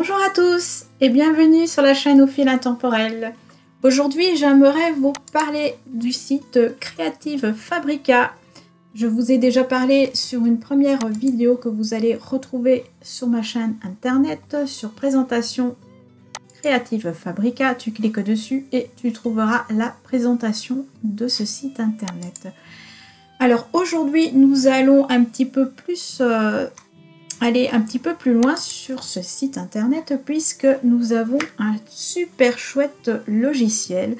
Bonjour à tous et bienvenue sur la chaîne Au Fil Intemporel. Aujourd'hui, j'aimerais vous parler du site Creative Fabrica. Je vous ai déjà parlé sur une première vidéo que vous allez retrouver sur ma chaîne internet sur présentation Creative Fabrica. Tu cliques dessus et tu trouveras la présentation de ce site internet. Alors aujourd'hui, nous allons un petit peu plus aller un petit peu plus loin sur ce site internet puisque nous avons un super chouette logiciel.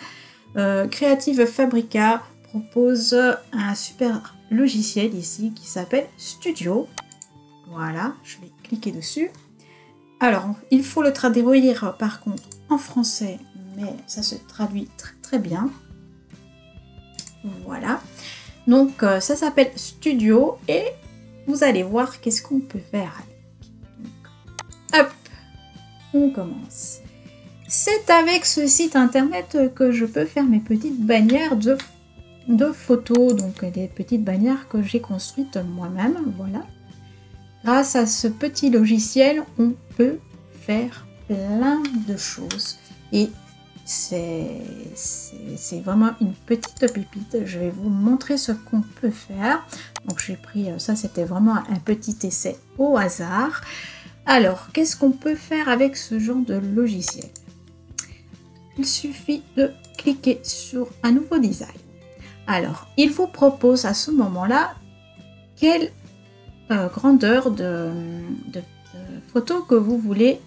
Creative Fabrica propose un super logiciel ici qui s'appelle Studio. Voilà, je vais cliquer dessus. Alors, il faut le traduire par contre en français, mais ça se traduit très bien. Voilà. Donc, ça s'appelle Studio et vous allez voir qu'est-ce qu'on peut faire avec. Donc, hop, on commence. C'est avec ce site internet que je peux faire mes petites bannières de photos, donc des petites bannières que j'ai construites moi-même, voilà. Grâce à ce petit logiciel, on peut faire plein de choses et c'est vraiment une petite pépite. Je vais vous montrer ce qu'on peut faire. Donc j'ai pris, ça c'était vraiment un petit essai au hasard. Alors, qu'est-ce qu'on peut faire avec ce genre de logiciel? Il suffit de cliquer sur un nouveau design. Alors, il vous propose à ce moment-là quelle grandeur de photo que vous voulez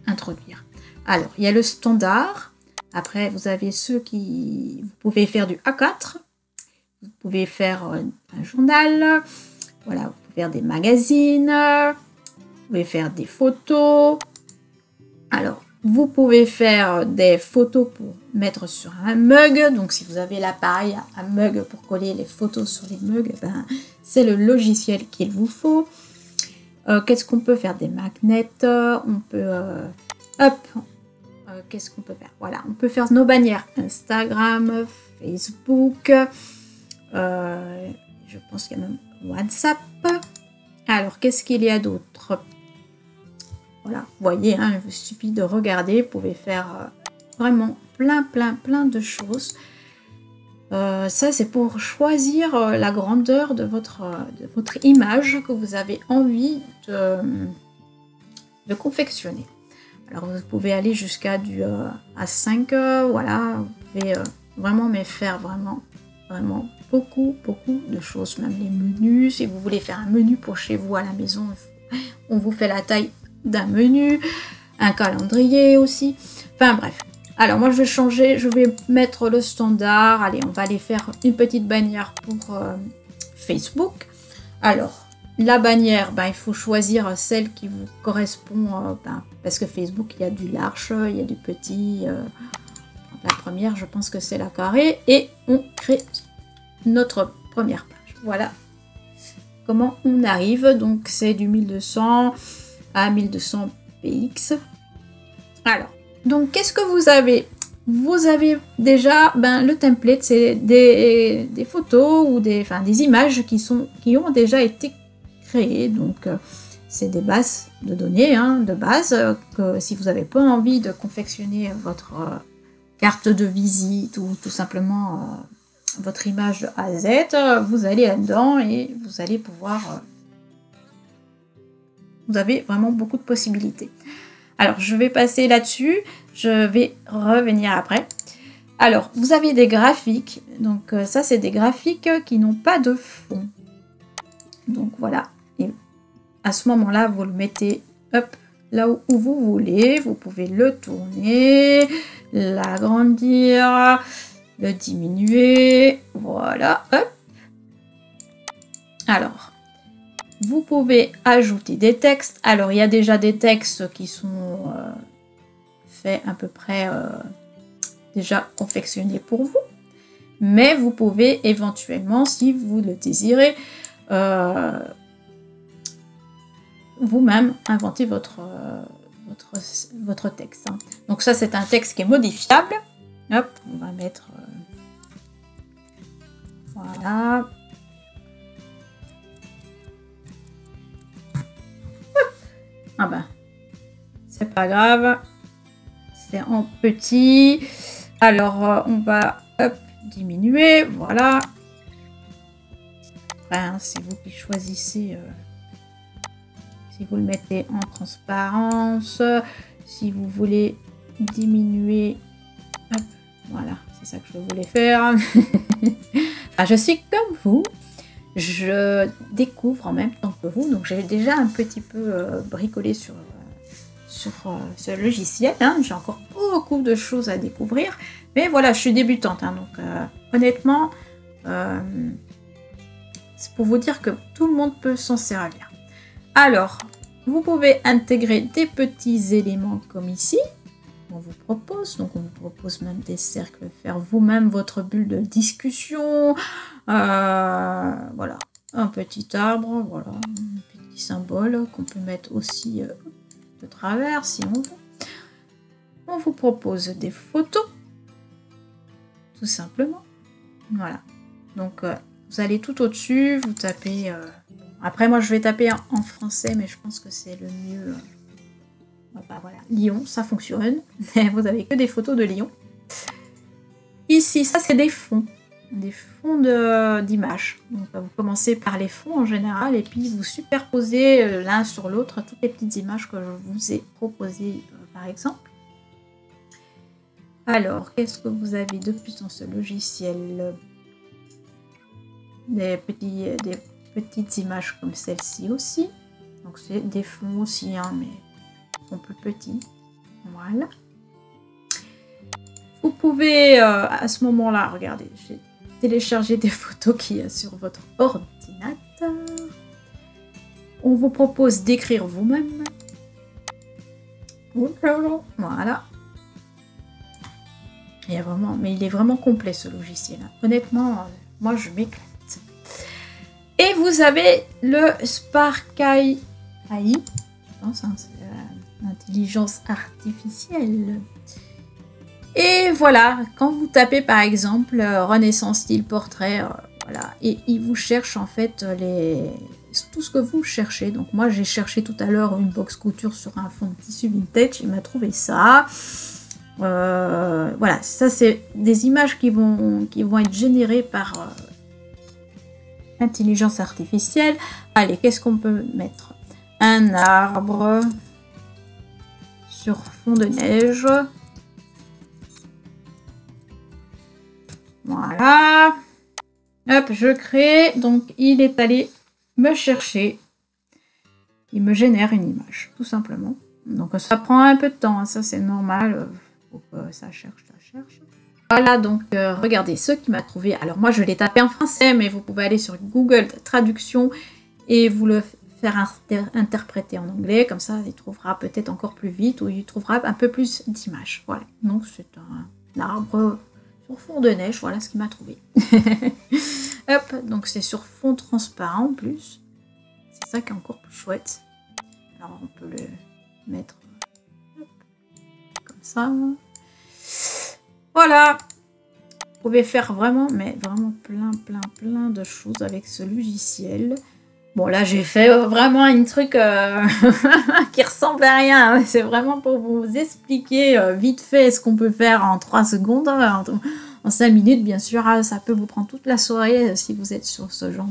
introduire. Alors, il y a le standard. Après, vous avez ceux qui... Vous pouvez faire du A4. Vous pouvez faire un journal. Voilà, vous pouvez faire des magazines. Vous pouvez faire des photos. Alors, vous pouvez faire des photos pour mettre sur un mug. Donc, si vous avez l'appareil à mug pour coller les photos sur les mugs, ben, c'est le logiciel qu'il vous faut. Qu'est-ce qu'on peut faire? Des magnets. On peut... qu'est-ce qu'on peut faire? Voilà, on peut faire nos bannières Instagram, Facebook. Je pense qu'il y a même WhatsApp. Alors, qu'est-ce qu'il y a d'autre? Voilà, vous voyez, hein, il suffit de regarder. Vous pouvez faire vraiment plein de choses. Ça, c'est pour choisir la grandeur de votre image que vous avez envie de confectionner. Alors, vous pouvez aller jusqu'à du A5, voilà, vous pouvez vraiment faire vraiment beaucoup de choses, même les menus. Si vous voulez faire un menu pour chez vous à la maison, on vous fait la taille d'un menu, un calendrier aussi, enfin bref. Alors moi je vais changer, je vais mettre le standard. Allez, on va aller faire une petite bannière pour Facebook. Alors la bannière, ben, il faut choisir celle qui vous correspond, parce que Facebook il y a du large, il y a du petit. La première, je pense que c'est la carrée, et on crée notre première page. Voilà comment on arrive. Donc c'est du 1200 à 1200 px. Alors, donc qu'est-ce que vous avez? Vous avez déjà le template, c'est des photos ou des images qui ont déjà été créées. Donc c'est des bases de données, hein, de base, que si vous n'avez pas envie de confectionner votre carte de visite ou tout simplement votre image de A à Z, vous allez là-dedans et vous allez pouvoir... vous avez vraiment beaucoup de possibilités. Alors, je vais passer là-dessus. Je vais revenir après. Alors, vous avez des graphiques. Donc, ça, c'est des graphiques qui n'ont pas de fond. Donc, voilà. Et à ce moment-là, vous le mettez hop, là où vous voulez. Vous pouvez le tourner, l'agrandir, le diminuer. Voilà, hop. Alors, vous pouvez ajouter des textes. Alors, il y a déjà des textes qui sont faits à peu près déjà confectionnés pour vous. Mais vous pouvez éventuellement, si vous le désirez, vous-même inventer votre texte. Hein. Donc ça, c'est un texte qui est modifiable. Hop, on va mettre... voilà. Ah ben, c'est pas grave. C'est en petit. Alors, on va hop, diminuer. Voilà. Après, hein, c'est vous qui choisissez. Si vous le mettez en transparence. Si vous voulez diminuer. Hop, voilà, c'est ça que je voulais faire. Enfin, je suis comme vous. Je découvre en même temps que vous. Donc, j'ai déjà un petit peu bricolé sur ce logiciel. Hein. J'ai encore beaucoup de choses à découvrir. Mais voilà, je suis débutante. Hein, donc, honnêtement, c'est pour vous dire que tout le monde peut s'en servir. Alors, vous pouvez intégrer des petits éléments comme ici. On vous propose. Donc, on vous propose même des cercles. Faire vous-même votre bulle de discussion. Voilà. Un petit arbre. Voilà. Un petit symbole qu'on peut mettre aussi de travers si on veut. On vous propose des photos. Tout simplement. Voilà. Donc, vous allez tout au-dessus. Vous tapez... Après, moi, je vais taper en français, mais je pense que c'est le mieux. Bah, voilà, Lyon, ça fonctionne. Vous avez que des photos de Lyon. Ici, ça, c'est des fonds d'images. Donc, vous commencez par les fonds en général, et puis vous superposez l'un sur l'autre toutes les petites images que je vous ai proposées, par exemple. Alors, qu'est-ce que vous avez de plus dans ce logiciel? Des petites images comme celle-ci aussi. Donc c'est des fonds aussi, hein, mais ils sont plus petits. Voilà. Vous pouvez, à ce moment-là, regardez, j'ai téléchargé des photos qu'il y a sur votre ordinateur. On vous propose d'écrire vous-même. Voilà. Il y a vraiment, mais il est vraiment complet ce logiciel. Hein. Honnêtement, moi je m'éclate. Et vous avez le Spark AI, je pense, hein, c'est l'intelligence artificielle. Et voilà, quand vous tapez par exemple Renaissance style portrait, voilà, et il vous cherche en fait tout ce que vous cherchez. Donc moi j'ai cherché tout à l'heure une box couture sur un fond de tissu vintage, il m'a trouvé ça. Voilà, ça c'est des images qui vont être générées par intelligence artificielle. Allez, qu'est-ce qu'on peut mettre? Un arbre sur fond de neige. Voilà. Hop, je crée. Donc, il est allé me chercher. Il me génère une image, tout simplement. Donc, ça prend un peu de temps. Hein, ça, c'est normal. Faut que ça cherche, ça cherche. Voilà, donc regardez ce qu'il m'a trouvé. Alors moi je l'ai tapé en français, mais vous pouvez aller sur Google Traduction et vous le faire interpréter en anglais. Comme ça, il trouvera peut-être encore plus vite ou il trouvera un peu plus d'images. Voilà, donc c'est un arbre sur fond de neige. Voilà ce qu'il m'a trouvé. Hop, donc c'est sur fond transparent en plus. C'est ça qui est encore plus chouette. Alors on peut le mettre hop, comme ça. Voilà, vous pouvez faire vraiment, mais vraiment plein de choses avec ce logiciel. Bon, là, j'ai fait vraiment un truc qui ressemble à rien. Hein. C'est vraiment pour vous expliquer vite fait ce qu'on peut faire en 3 secondes. En 5 minutes, bien sûr, ça peut vous prendre toute la soirée si vous êtes sur ce genre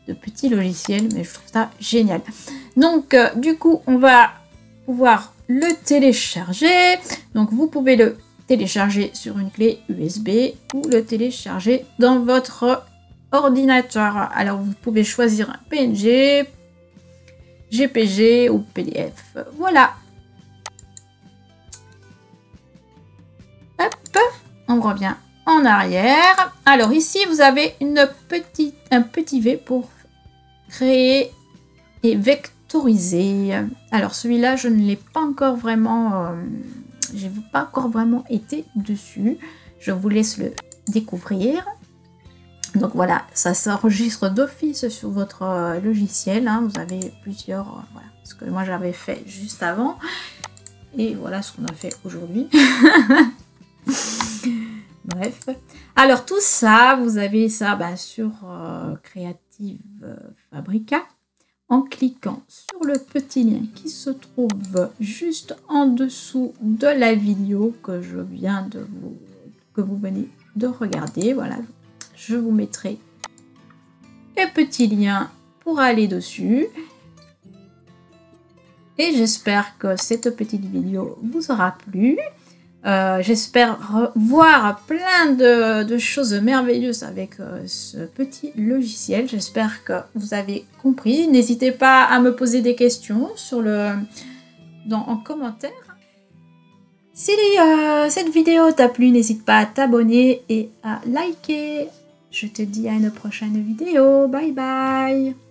de petit logiciel. Mais je trouve ça génial. Donc, du coup, on va pouvoir le télécharger. Donc, vous pouvez le télécharger sur une clé USB ou le télécharger dans votre ordinateur. Alors vous pouvez choisir un PNG, GPG ou PDF. Voilà. Hop, on revient en arrière. Alors ici vous avez un petit V pour créer et vectoriser. Alors celui-là je ne l'ai pas encore vraiment... je n'ai pas encore vraiment été dessus. Je vous laisse le découvrir. Donc voilà, ça s'enregistre d'office sur votre logiciel. Hein. Vous avez plusieurs... voilà, ce que moi j'avais fait juste avant. Et voilà ce qu'on a fait aujourd'hui. Bref. Alors tout ça, vous avez ça sur Creative Fabrica. en cliquant sur le petit lien qui se trouve juste en dessous de la vidéo que vous venez de regarder. Voilà, je vous mettrai un petit lien pour aller dessus. Et j'espère que cette petite vidéo vous aura plu. J'espère voir plein de choses merveilleuses avec ce petit logiciel. J'espère que vous avez compris. N'hésitez pas à me poser des questions en commentaire. Si cette vidéo t'a plu, n'hésite pas à t'abonner et à liker. Je te dis à une prochaine vidéo. Bye bye.